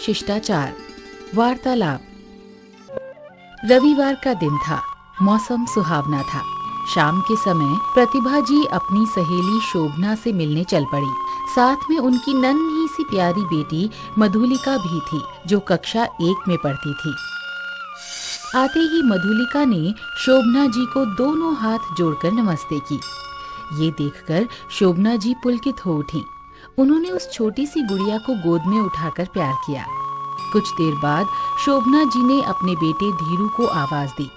शिष्टाचार। वार्तालाप। रविवार का दिन था। मौसम सुहावना था। शाम के समय प्रतिभा जी अपनी सहेली शोभना से मिलने चल पड़ी। साथ में उनकी नन्ही सी प्यारी बेटी मधुलिका भी थी, जो कक्षा 1 में पढ़ती थी। आते ही मधुलिका ने शोभना जी को दोनों हाथ जोड़कर नमस्ते की। ये देखकर शोभना जी पुलकित हो उठी। उन्होंने उस छोटी सी गुड़िया को गोद में उठाकर प्यार किया। कुछ देर बाद शोभना जी ने अपने बेटे धीरू को आवाज दी।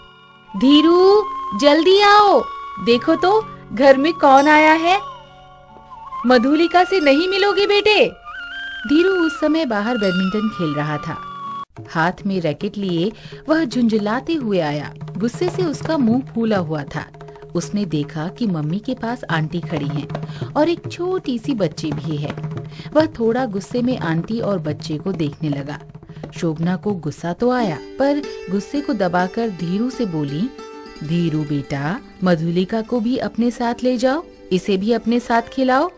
धीरू, जल्दी आओ, देखो तो घर में कौन आया है। मधुलिका से नहीं मिलोगे बेटे? धीरू उस समय बाहर बैडमिंटन खेल रहा था। हाथ में रैकेट लिए वह झुंझलाते हुए आया। गुस्से से उसका मुंह फूला हुआ था। उसने देखा कि मम्मी के पास आंटी खड़ी हैं और एक छोटी सी बच्ची भी है। वह थोड़ा गुस्से में आंटी और बच्चे को देखने लगा। शोभना को गुस्सा तो आया, पर गुस्से को दबाकर धीरू से बोली, धीरू बेटा, मधुलिका को भी अपने साथ ले जाओ, इसे भी अपने साथ खिलाओ।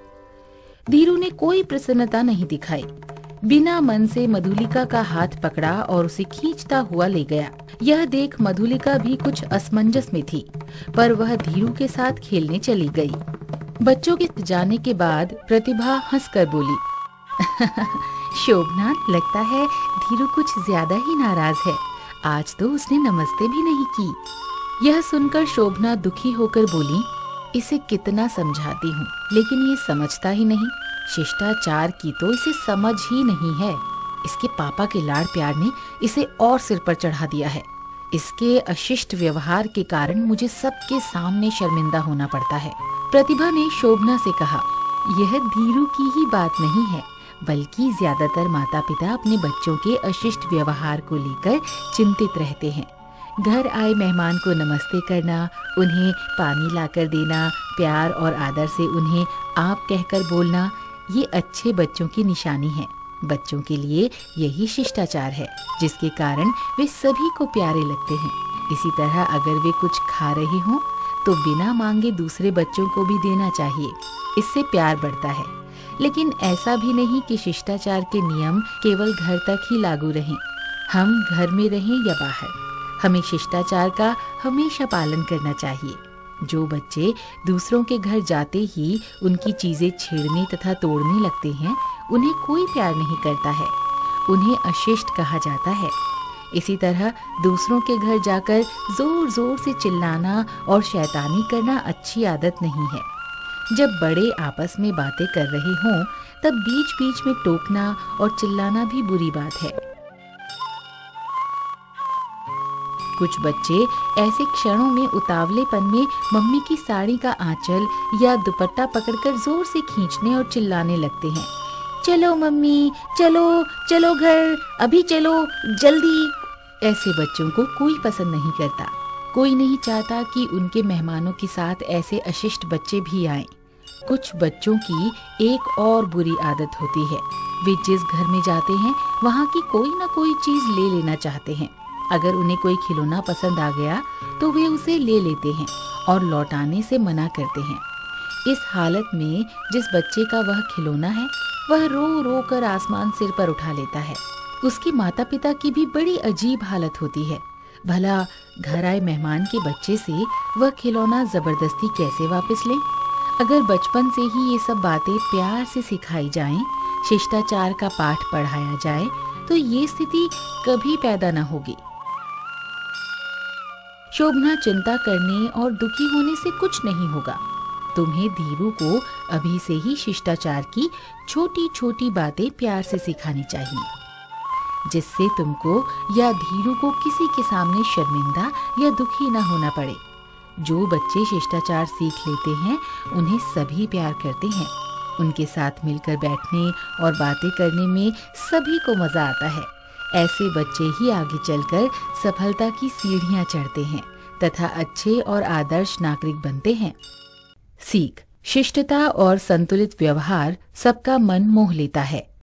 धीरू ने कोई प्रसन्नता नहीं दिखाई। बिना मन से मधुलिका का हाथ पकड़ा और उसे खींचता हुआ ले गया। यह देख मधुलिका भी कुछ असमंजस में थी, पर वह धीरू के साथ खेलने चली गई। बच्चों के जाने के बाद प्रतिभा हंसकर बोली, शोभना, लगता है धीरू कुछ ज्यादा ही नाराज है। आज तो उसने नमस्ते भी नहीं की। यह सुनकर शोभना दुखी होकर बोली, इसे कितना समझाती हूँ, लेकिन ये समझता ही नहीं। शिष्टाचार की तो इसे समझ ही नहीं है। इसके पापा के लाड़ प्यार ने इसे और सिर पर चढ़ा दिया है। इसके अशिष्ट व्यवहार के कारण मुझे सबके सामने शर्मिंदा होना पड़ता है। प्रतिभा ने शोभना से कहा, यह धीरू की ही बात नहीं है, बल्कि ज्यादातर माता पिता अपने बच्चों के अशिष्ट व्यवहार को लेकर चिंतित रहते हैं। घर आए मेहमान को नमस्ते करना, उन्हें पानी लाकर देना, प्यार और आदर से उन्हें आप कहकर बोलना, ये अच्छे बच्चों की निशानी है। बच्चों के लिए यही शिष्टाचार है, जिसके कारण वे सभी को प्यारे लगते हैं। इसी तरह अगर वे कुछ खा रहे हों तो बिना मांगे दूसरे बच्चों को भी देना चाहिए। इससे प्यार बढ़ता है। लेकिन ऐसा भी नहीं कि शिष्टाचार के नियम केवल घर तक ही लागू रहें। हम घर में रहें या बाहर, हमें शिष्टाचार का हमेशा पालन करना चाहिए। जो बच्चे दूसरों के घर जाते ही उनकी चीजें छेड़ने तथा तोड़ने लगते हैं, उन्हें कोई प्यार नहीं करता है। उन्हें अशिष्ट कहा जाता है। इसी तरह दूसरों के घर जाकर जोर जोर से चिल्लाना और शैतानी करना अच्छी आदत नहीं है। जब बड़े आपस में बातें कर रहे हों, तब बीच बीच में टोकना और चिल्लाना भी बुरी बात है। कुछ बच्चे ऐसे क्षणों में उतावलेपन में मम्मी की साड़ी का आंचल या दुपट्टा पकड़कर जोर से खींचने और चिल्लाने लगते हैं। चलो मम्मी, चलो चलो घर, अभी चलो, जल्दी। ऐसे बच्चों को कोई पसंद नहीं करता। कोई नहीं चाहता कि उनके मेहमानों के साथ ऐसे अशिष्ट बच्चे भी आएं। कुछ बच्चों की एक और बुरी आदत होती है। वे जिस घर में जाते हैं, वहाँ की कोई न कोई चीज ले लेना चाहते हैं। अगर उन्हें कोई खिलौना पसंद आ गया तो वे उसे ले लेते हैं और लौटाने से मना करते हैं। इस हालत में जिस बच्चे का वह खिलौना है, वह रो रो कर आसमान सिर पर उठा लेता है। उसके माता पिता की भी बड़ी अजीब हालत होती है। भला घर आए मेहमान के बच्चे से वह खिलौना जबरदस्ती कैसे वापस लें? अगर बचपन से ही ये सब बातें प्यार से सिखाई जाएं, शिष्टाचार का पाठ पढ़ाया जाए, तो ये स्थिति कभी पैदा न होगी। शोभना, चिंता करने और दुखी होने से कुछ नहीं होगा। तुम्हें धीरू को अभी से ही शिष्टाचार की छोटी छोटी बातें प्यार से सिखानी चाहिए, जिससे तुमको या धीरू को किसी के सामने शर्मिंदा या दुखी न होना पड़े। जो बच्चे शिष्टाचार सीख लेते हैं, उन्हें सभी प्यार करते हैं। उनके साथ मिलकर बैठने और बातें करने में सभी को मजा आता है। ऐसे बच्चे ही आगे चलकर सफलता की सीढ़ियां चढ़ते हैं तथा अच्छे और आदर्श नागरिक बनते हैं। सीख: शिष्टता और संतुलित व्यवहार सबका मन मोह लेता है।